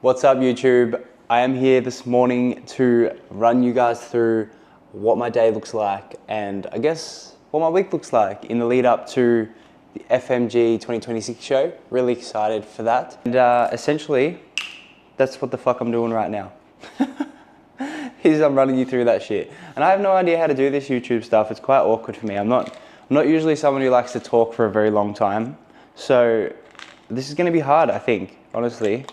What's up YouTube? I am here this morning to run you guys through what my day looks like and I guess what my week looks like in the lead up to the FMG 2026 show. Really excited for that. And essentially, that's what the fuck I'm doing right now. I'm running you through that shit. And I have no idea how to do this YouTube stuff. It's quite awkward for me. I'm not usually someone who likes to talk for a very long time. So this is gonna be hard, I think, honestly.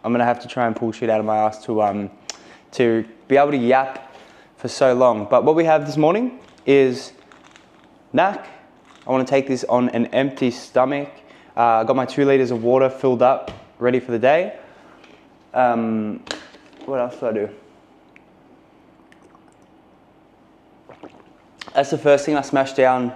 I'm gonna have to try and pull shit out of my ass to be able to yap for so long. But what we have this morning is knack. I wanna take this on an empty stomach. I got my 2 liters of water filled up, ready for the day. What else do I do? That's the first thing I smash down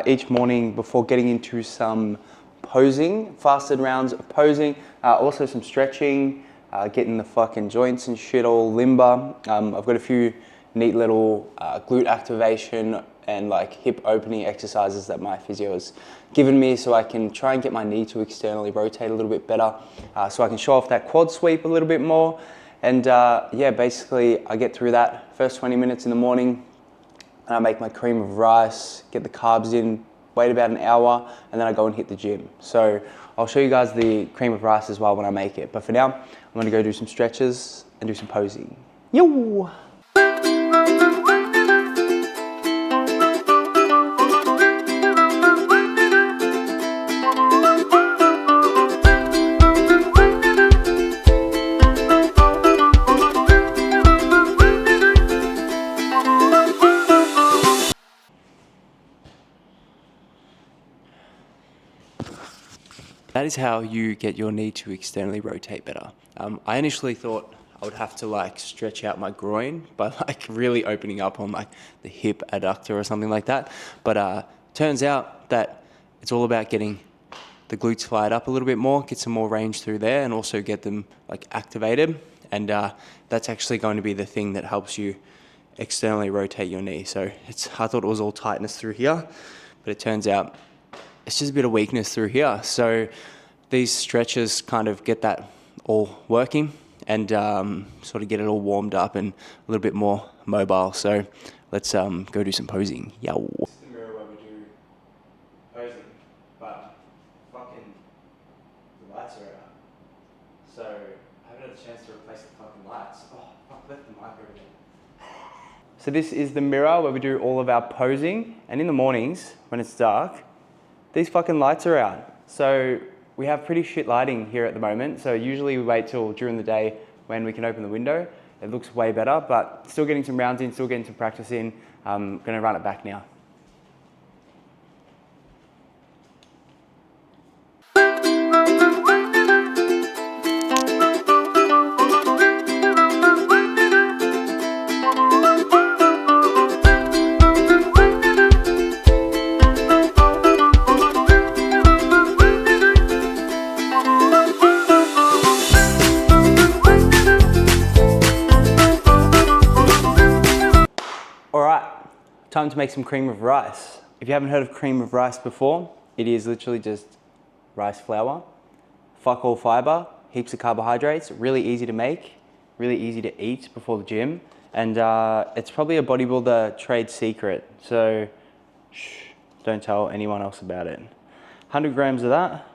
each morning before getting into some posing, fasted rounds of posing, also some stretching, getting the fucking joints and shit all limber. I've got a few neat little glute activation and like hip opening exercises that my physio has given me so I can try and get my knee to externally rotate a little bit better, so I can show off that quad sweep a little bit more. And yeah, basically I get through that first 20 minutes in the morning and I make my cream of rice, get the carbs in, wait about an hour, and then I go and hit the gym. So I'll show you guys the cream of rice as well when I make it. But for now, I'm gonna go do some stretches and do some posing. Yo! That is how you get your knee to externally rotate better. I initially thought I would have to like stretch out my groin by like really opening up on like the hip adductor or something like that. But turns out that it's all about getting the glutes fired up a little bit more, get some more range through there and also get them like activated. And that's actually going to be the thing that helps you externally rotate your knee. So I thought it was all tightness through here, but it turns out it's just a bit of weakness through here. So these stretches kind of get that all working and sort of get it all warmed up and a little bit more mobile. So let's go do some posing. Yo. This is the mirror where we do posing, but fucking the lights are out. So I haven't had a chance to replace the fucking lights. Oh, fuck, left the mic over there. So this is the mirror where we do all of our posing, and in the mornings when it's dark, these fucking lights are out. So we have pretty shit lighting here at the moment. So usually we wait till during the day when we can open the window. It looks way better, but still getting some rounds in, still getting some practice in. I'm gonna run it back now. Time to make some cream of rice. If you haven't heard of cream of rice before, it is literally just rice flour, fuck all fiber, heaps of carbohydrates, really easy to make, really easy to eat before the gym, and it's probably a bodybuilder trade secret, so shh, don't tell anyone else about it. 100 grams of that.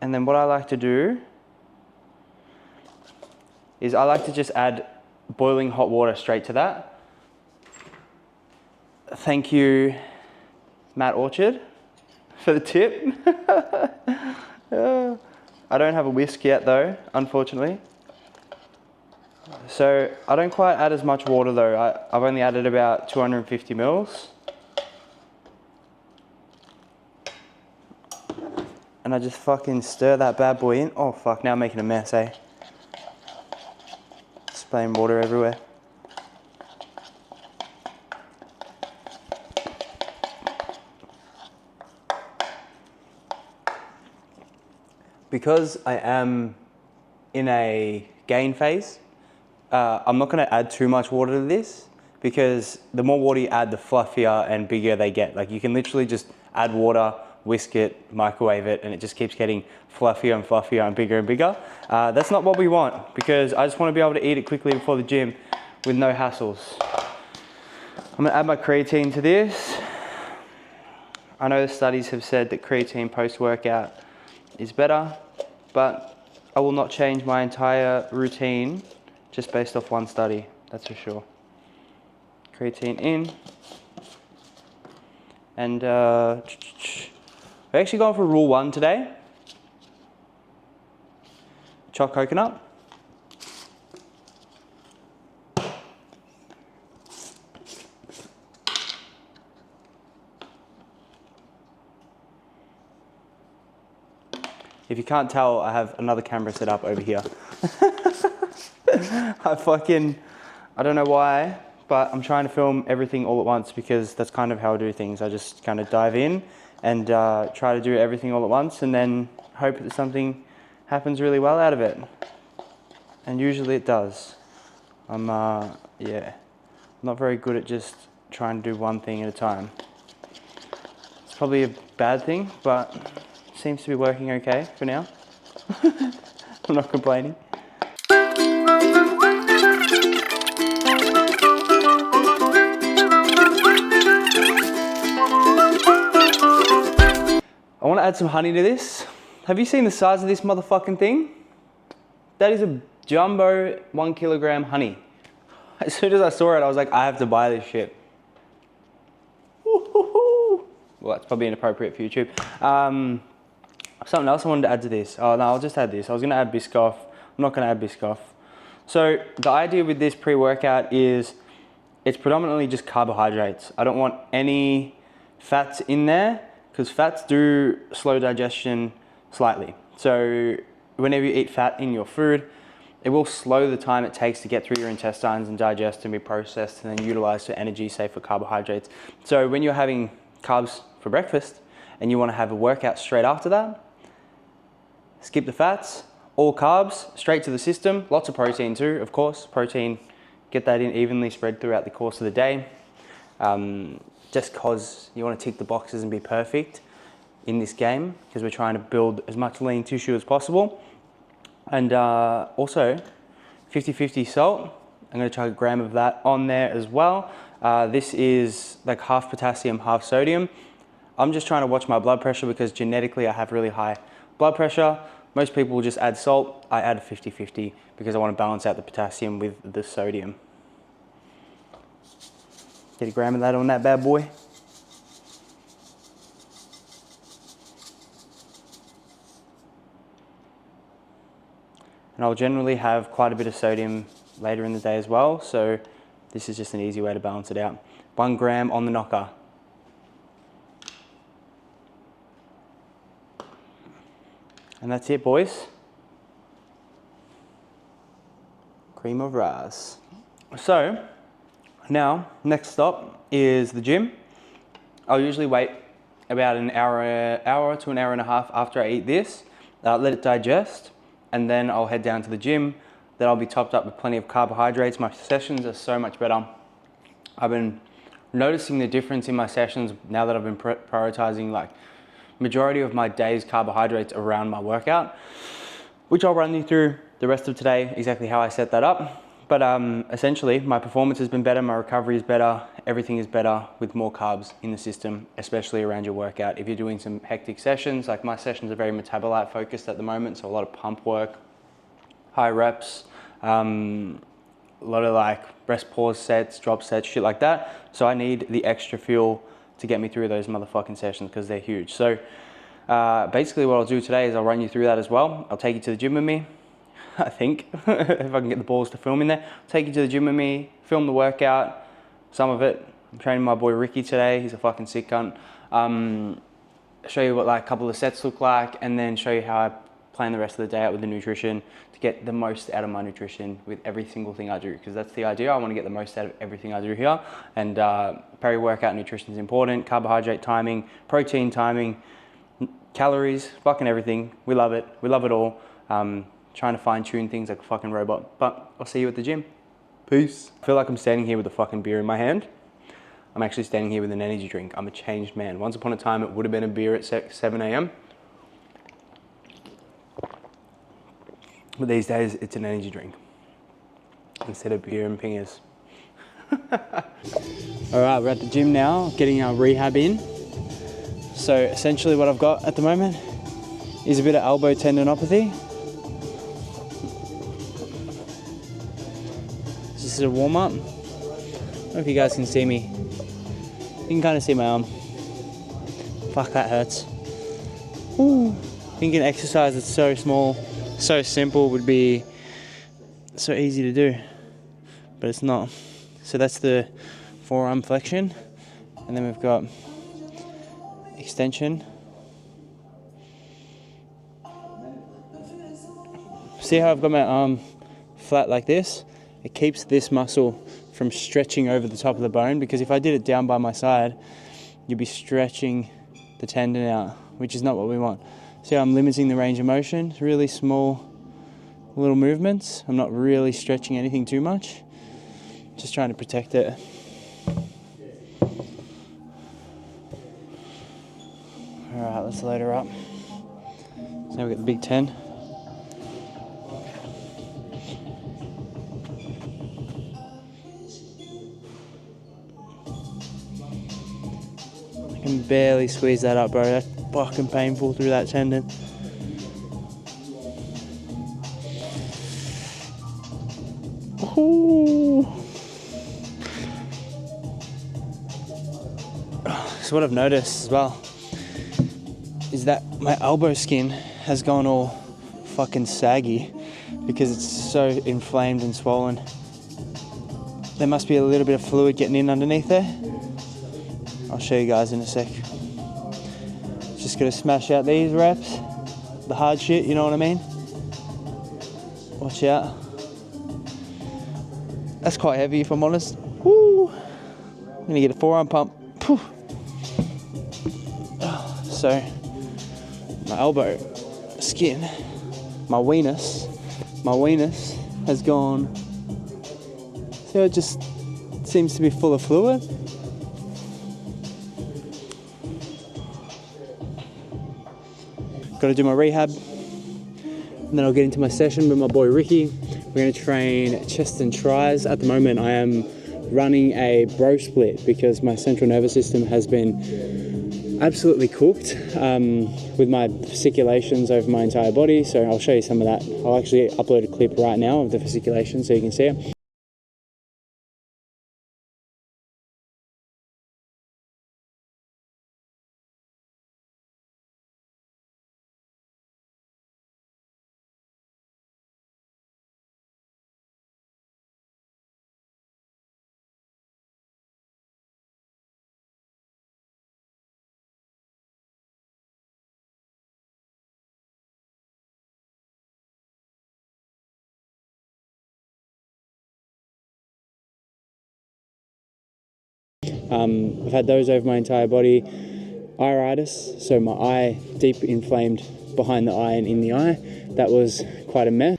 And then what I like to do is I like to just add boiling hot water straight to that. Thank you, Matt Orchard, for the tip. I don't have a whisk yet though, unfortunately. So I don't quite add as much water though. I've only added about 250 mils. And I just fucking stir that bad boy in. Oh fuck, now I'm making a mess, eh? Spraying water everywhere. Because I am in a gain phase, I'm not going to add too much water to this because the more water you add, the fluffier and bigger they get. Like you can literally just add water whisk it, microwave it, and it just keeps getting fluffier and fluffier and bigger. That's not what we want, because I just want to be able to eat it quickly before the gym with no hassles. I'm gonna add my creatine to this. I know the studies have said that creatine post-workout is better, but I will not change my entire routine just based off one study, that's for sure. Creatine in. And we're actually going for rule 1 today. Chopped coconut. If you can't tell, I have another camera set up over here. I don't know why, but I'm trying to film everything all at once, because that's kind of how I do things. I just kind of dive in and try to do everything all at once, and then hope that something happens really well out of it. And usually it does. I'm not very good at just trying to do one thing at a time. It's probably a bad thing, but it seems to be working okay for now. I'm not complaining. I want to add some honey to this. Have you seen the size of this motherfucking thing? That is a jumbo 1 kilogram honey. As soon as I saw it, I was like, I have to buy this shit. Woo-hoo-hoo. Well, that's probably inappropriate for YouTube. Something else I wanted to add to this. Oh no, I'll just add this. I was gonna add Biscoff. I'm not gonna add Biscoff. So the idea with this pre-workout is it's predominantly just carbohydrates. I don't want any fats in there, because fats do slow digestion slightly. So whenever you eat fat in your food, it will slow the time it takes to get through your intestines and digest and be processed and then utilized for energy, say for carbohydrates. So when you're having carbs for breakfast and you want to have a workout straight after that, skip the fats, all carbs, straight to the system. Lots of protein too, of course. Protein, get that in evenly spread throughout the course of the day. Just because you want to tick the boxes and be perfect in this game, because we're trying to build as much lean tissue as possible. And also 50-50 salt. I'm going to chuck a gram of that on there as well. This is like half potassium, half sodium. I'm just trying to watch my blood pressure, because genetically I have really high blood pressure. Most people will just add salt. I add 50-50 because I want to balance out the potassium with the sodium. Get a gram of that on that bad boy. And I'll generally have quite a bit of sodium later in the day as well, so this is just an easy way to balance it out. 1 gram on the knocker. And that's it, boys. Cream of rice. So, now, next stop is the gym. I'll usually wait about an hour to an hour and a half after I eat this, let it digest, and then I'll head down to the gym. Then I'll be topped up with plenty of carbohydrates. My sessions are so much better. I've been noticing the difference in my sessions now that I've been prioritizing like majority of my day's carbohydrates around my workout, which I'll run you through the rest of today, exactly how I set that up. But essentially, my performance has been better, my recovery is better, everything is better with more carbs in the system, especially around your workout. If you're doing some hectic sessions, like my sessions are very metabolite focused at the moment, so a lot of pump work, high reps, a lot of like breast pause sets, drop sets, shit like that. So I need the extra fuel to get me through those motherfucking sessions, because they're huge. So basically what I'll do today is I'll run you through that as well. I'll take you to the gym with me. I think, if I can get the balls to film in there. I'll take you to the gym with me, film the workout, some of it. I'm training my boy Ricky today, he's a fucking sick cunt. Show you what like a couple of sets look like, and then show you how I plan the rest of the day out with the nutrition to get the most out of my nutrition with every single thing I do, because that's the idea. I want to get the most out of everything I do here. And peri-workout nutrition is important, carbohydrate timing, protein timing, calories, fucking everything. We love it all. Trying to fine tune things like a fucking robot, but I'll see you at the gym. Peace. I feel like I'm standing here with a fucking beer in my hand. I'm actually standing here with an energy drink. I'm a changed man. Once upon a time, it would have been a beer at 7 a.m. But these days, it's an energy drink instead of beer and pingers. All right, we're at the gym now, getting our rehab in. So essentially what I've got at the moment is a bit of elbow tendinopathy. This is a warm up. I don't know if you guys can see me. You can kind of see my arm. Fuck, that hurts. Ooh. Thinking an exercise that's so small, so simple would be so easy to do, but it's not. So that's the forearm flexion, and then we've got extension. See how I've got my arm flat like this? It keeps this muscle from stretching over the top of the bone, because if I did it down by my side, you'd be stretching the tendon out, which is not what we want. See how I'm limiting the range of motion? It's really small little movements. I'm not really stretching anything too much. Just trying to protect it. All right, let's load her up. So now we've got the big 10. I can barely squeeze that up, bro. That's fucking painful through that tendon. Ooh. So what I've noticed as well is that my elbow skin has gone all fucking saggy because it's so inflamed and swollen. There must be a little bit of fluid getting in underneath there. I'll show you guys in a sec. Just gotta smash out these reps, the hard shit, you know what I mean? Watch out. That's quite heavy if I'm honest. Woo! I'm gonna get a forearm pump. Poof. So, my elbow skin, my weenus has gone. See how it just seems to be full of fluid? Got to do my rehab, and then I'll get into my session with my boy Ricky. We're going to train chest and tries. At the moment, I am running a bro split because my central nervous system has been absolutely cooked with my fasciculations over my entire body. So I'll show you some of that. I'll actually upload a clip right now of the fasciculation so you can see it. I've had those over my entire body. Iritis, so my eye deep inflamed behind the eye and in the eye. That was quite a mess.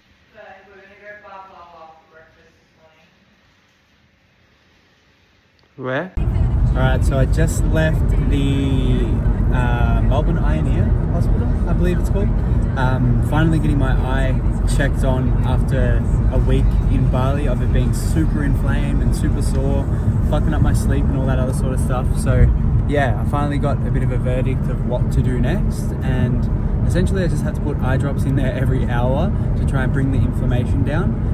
Where? Alright, so I just left the Melbourne Eye and Ear Hospital, I believe it's called. Finally getting my eye checked on after a week in Bali of it being super inflamed and super sore, fucking up my sleep and all that other sort of stuff. So yeah, I finally got a bit of a verdict of what to do next, and essentially I just had to put eye drops in there every hour to try and bring the inflammation down.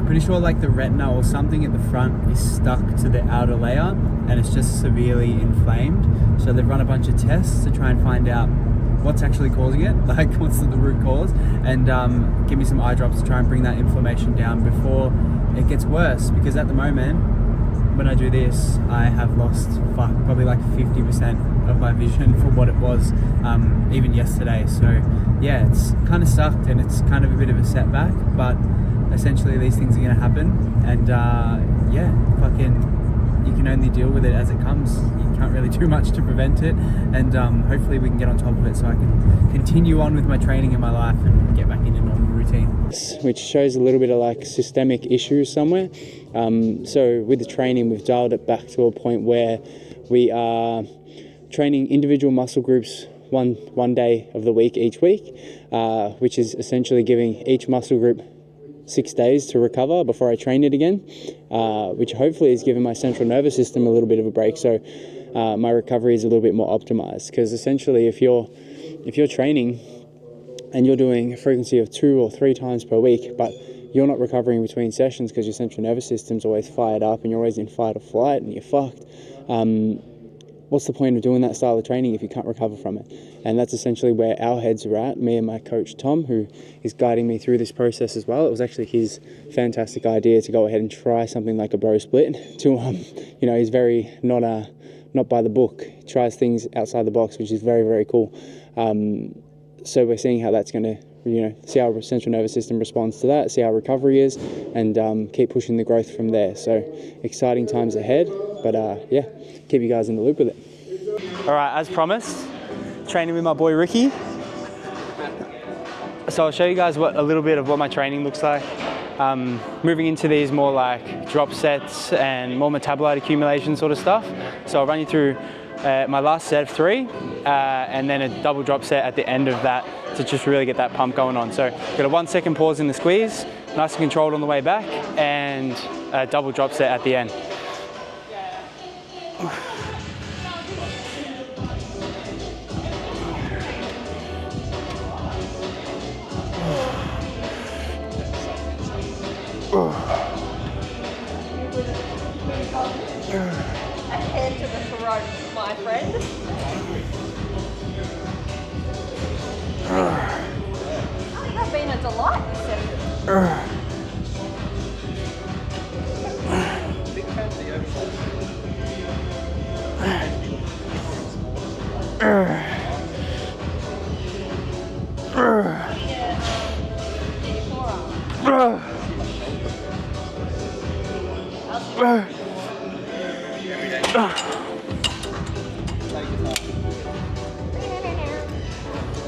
Pretty sure like the retina or something at the front is stuck to the outer layer and it's just severely inflamed. So they've run a bunch of tests to try and find out what's actually causing it, like what's the root cause, and give me some eye drops to try and bring that inflammation down before it gets worse. Because at the moment, when I do this, I have lost probably like 50% of my vision from what it was even yesterday. So yeah, it's kind of sucked and it's kind of a bit of a setback, but essentially these things are going to happen, and yeah, you can only deal with it as it comes. You can't really do much to prevent it, and hopefully we can get on top of it so I can continue on with my training in my life and get back into normal routine. Which shows a little bit of like systemic issues somewhere. So with the training, we've dialed it back to a point where we are training individual muscle groups one day of the week each week, which is essentially giving each muscle group 6 days to recover before I train it again, which hopefully is giving my central nervous system a little bit of a break, so my recovery is a little bit more optimized. Because essentially if you're training and you're doing a frequency of 2 or 3 times per week, but you're not recovering between sessions because your central nervous system's always fired up and you're always in fight or flight and you're fucked, what's the point of doing that style of training if you can't recover from it? And that's essentially where our heads are at, me and my coach Tom, who is guiding me through this process as well. It was actually his fantastic idea to go ahead and try something like a bro split. He's very not by the book. He tries things outside the box, which is very, very cool. So we're seeing how that's going to, see how our central nervous system responds to that, see how recovery is, and keep pushing the growth from there. So exciting times ahead, but keep you guys in the loop with it. All right, as promised, training with my boy Ricky. So I'll show you guys a little bit of what my training looks like. Moving into these more like drop sets and more metabolite accumulation sort of stuff. So I'll run you through my last set of 3 and then a double drop set at the end of that to just really get that pump going on. So got a 1 second pause in the squeeze, nice and controlled on the way back, and a double drop set at the end. A hand to the throat, my friend. I think I've been a delight this session.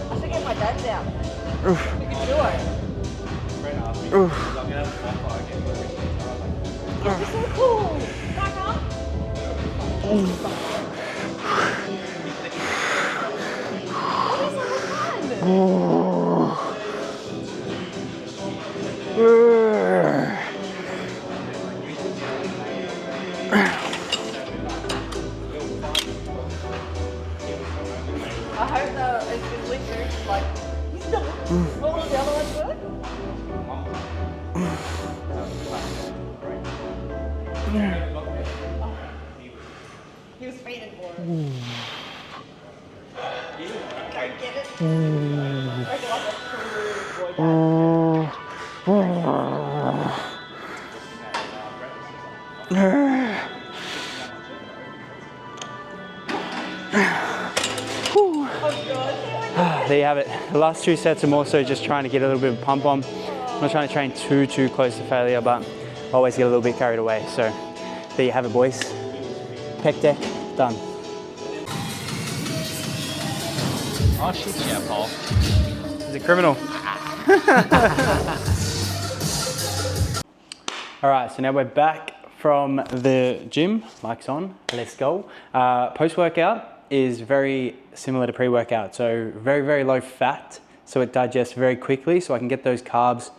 I should get my dad's out. We could do it. This is so cool. Back up. That is so much fun. I hope that it's been liquid, like, he's not. What was the other one doing? He was feeding for it. Go get it. Like a true boy There you have it. The last 2 sets I'm also just trying to get a little bit of pump on. I'm not trying to train too close to failure, but I always get a little bit carried away. So there you have it, boys. Pec deck, done. Oh shit, yeah, Paul. He's a criminal. All right, so now we're back from the gym. Mic's on, let's go. Post-workout is very similar to pre-workout. So very low fat, so it digests very quickly, so I can get those carbs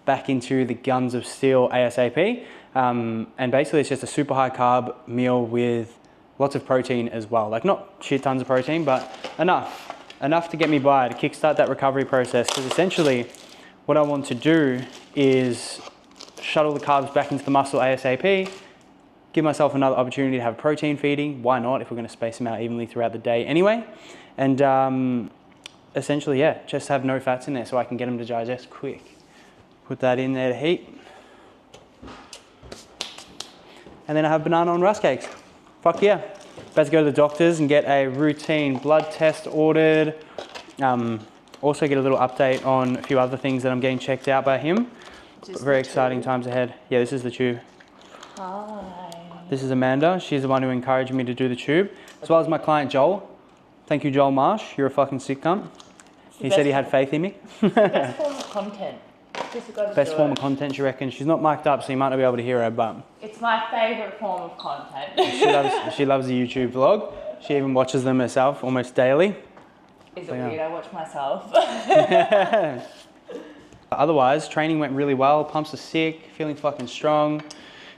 back into the guns of steel ASAP. And basically it's just a super high carb meal with lots of protein as well. Like not shit tons of protein, but enough to get me by, to kickstart that recovery process. Because essentially what I want to do is shuttle the carbs back into the muscle ASAP, give myself another opportunity to have protein feeding. Why not, if we're going to space them out evenly throughout the day anyway? And essentially, yeah, just have no fats in there so I can get them to digest quick. Put that in there to heat. And then I have banana and Rusk cakes. Fuck yeah. About to go to the doctors and get a routine blood test ordered. Also get a little update on a few other things that I'm getting checked out by him. Very exciting times ahead. Yeah, this is the tube. Hi. This is Amanda. She's the one who encouraged me to do the tube, as well as my client Joel. Thank you, Joel Marsh. You're a fucking sick cunt. He said he had faith in me. Best form of content. Just got to Best do form it. of content, you reckon? She's not mic'd up, so you might not be able to hear her, but It's my favourite form of content. she loves the YouTube vlog. She even watches them herself almost daily. Is it weird? I watch myself. Otherwise, training went really well. Pumps are sick, feeling fucking strong,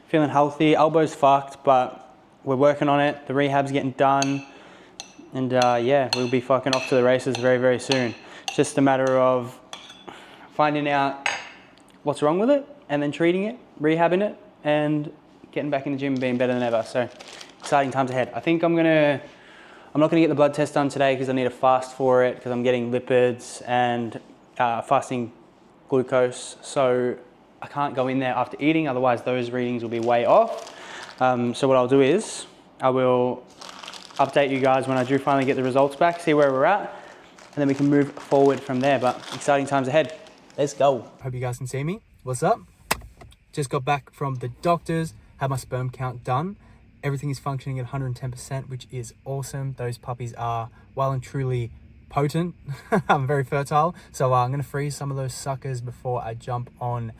feeling healthy. Elbow's fucked, but we're working on it. The rehab's getting done. And yeah, we'll be fucking off to the races very, very soon. It's just a matter of finding out what's wrong with it and then treating it, rehabbing it, and getting back in the gym and being better than ever. So exciting times ahead. I think I'm not gonna get the blood test done today because I need to fast for it because I'm getting lipids and fasting glucose. So I can't go in there after eating, otherwise those readings will be way off. So what I'll do is I will update you guys when I do finally get the results back, see where we're at, and then we can move forward from there. But exciting times ahead. Let's go. Hope you guys can see me. What's up? Just got back from the doctors, had my sperm count done. Everything is functioning at 110%, which is awesome. Those puppies are well and truly potent. I'm very fertile. So I'm gonna freeze some of those suckers before I jump on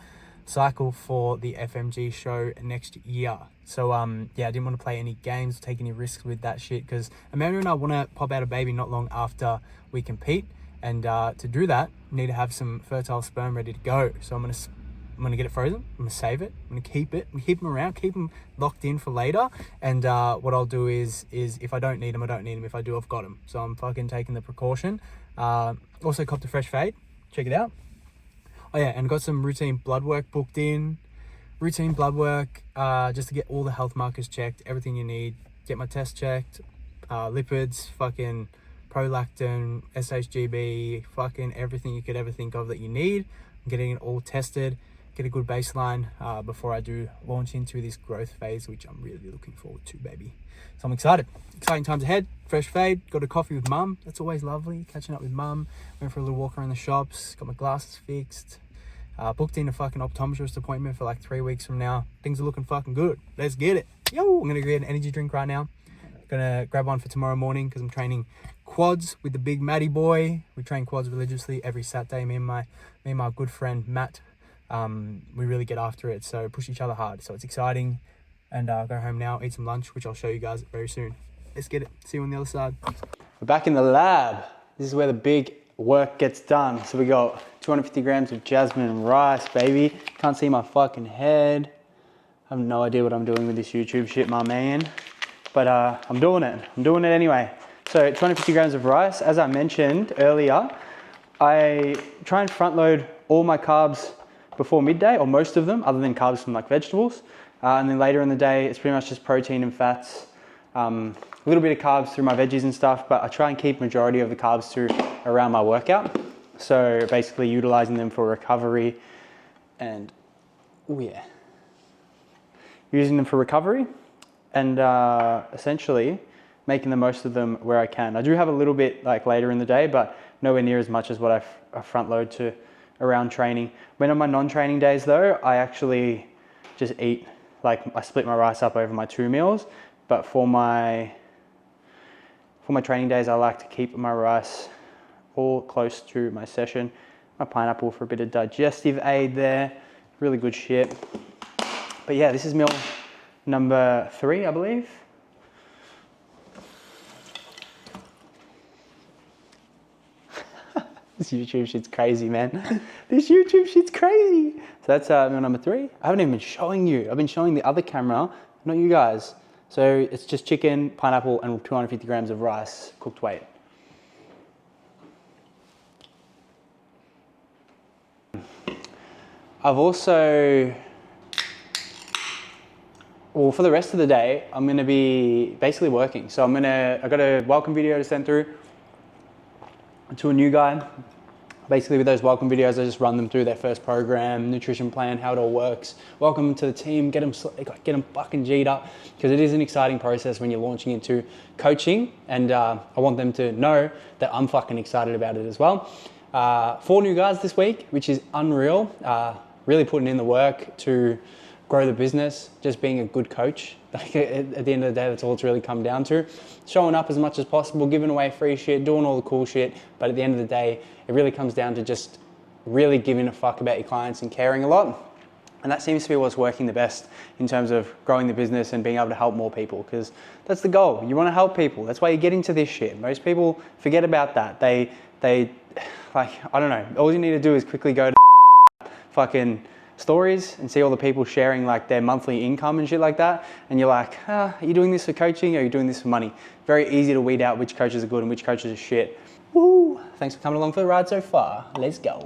cycle for the FMG show next year. So yeah, I didn't want to play any games, take any risks with that shit, because Amanda and I want to pop out a baby not long after we compete, and to do that, need to have some fertile sperm ready to go. So I'm gonna get it frozen. I'm gonna save it. I'm gonna keep it. I'm gonna keep them around, keep them locked in for later. And what I'll do is if I don't need them, I don't need them. If I do, I've got them. So I'm fucking taking the precaution. Also copped a fresh fade. Check it out. Oh yeah, and got some routine blood work booked in. Routine blood work, just to get all the health markers checked, everything you need. Get my test checked, lipids, fucking prolactin, SHGB, fucking everything you could ever think of that you need. I'm getting it all tested, get a good baseline before I do launch into this growth phase, which I'm really looking forward to, baby. So I'm excited. Exciting times ahead. Fresh fade, got a coffee with mum. That's always lovely, catching up with mum. Went for a little walk around the shops, got my glasses fixed. Booked in a fucking optometrist appointment for like 3 weeks from now. Things are looking fucking good. Let's get it. Yo, I'm gonna get an energy drink right now. Gonna grab one for tomorrow morning because I'm training quads with the big Matty boy. We train quads religiously every Saturday. Me and my good friend Matt. We really get after it. So push each other hard. So it's exciting. And I'll go home now, eat some lunch, which I'll show you guys very soon. Let's get it. See you on the other side. We're back in the lab. This is where the big work gets done. So we got 250 grams of jasmine rice, baby. Can't see my fucking head. I have no idea what I'm doing with this YouTube shit, my man. But I'm doing it. I'm doing it anyway. So 250 grams of rice. As I mentioned earlier, I try and front load all my carbs before midday, or most of them, other than carbs from like vegetables. And then later in the day, it's pretty much just protein and fats. A little bit of carbs through my veggies and stuff, but I try and keep majority of the carbs through around my workout. So basically utilizing them for recovery and, oh yeah, using them for recovery and essentially making the most of them where I can. I do have a little bit like later in the day, but nowhere near as much as what I front load to around training. When on my non-training days though, I actually just eat, like I split my rice up over my 2 meals, but for my training days, I like to keep my rice all close to my session. My pineapple for a bit of digestive aid there. Really good shit. But yeah, this is meal number 3, I believe. This YouTube shit's crazy, man. This YouTube shit's crazy. So that's meal number 3. I haven't even been showing you. I've been showing the other camera, not you guys. So it's just chicken, pineapple, and 250 grams of rice, cooked weight. I've also, well, for the rest of the day, I'm gonna be basically working. So I got a welcome video to send through to a new guy. Basically with those welcome videos, I just run them through their first program, nutrition plan, how it all works. Welcome to the team, get them fucking G'd up, because it is an exciting process when you're launching into coaching, and I want them to know that I'm fucking excited about it as well. 4 new guys this week, which is unreal. Really putting in the work to grow the business, just being a good coach. Like at the end of the day, that's all it's really come down to. Showing up as much as possible, giving away free shit, doing all the cool shit. But at the end of the day, it really comes down to just really giving a fuck about your clients and caring a lot. And that seems to be what's working the best in terms of growing the business and being able to help more people, because that's the goal. You want to help people. That's why you get into this shit. Most people forget about that. They like, I don't know, all you need to do is quickly go to fucking stories and see all the people sharing like their monthly income and shit like that. And you're like, are you doing this for coaching or are you doing this for money? Very easy to weed out which coaches are good and which coaches are shit. Woo! Thanks for coming along for the ride so far. Let's go.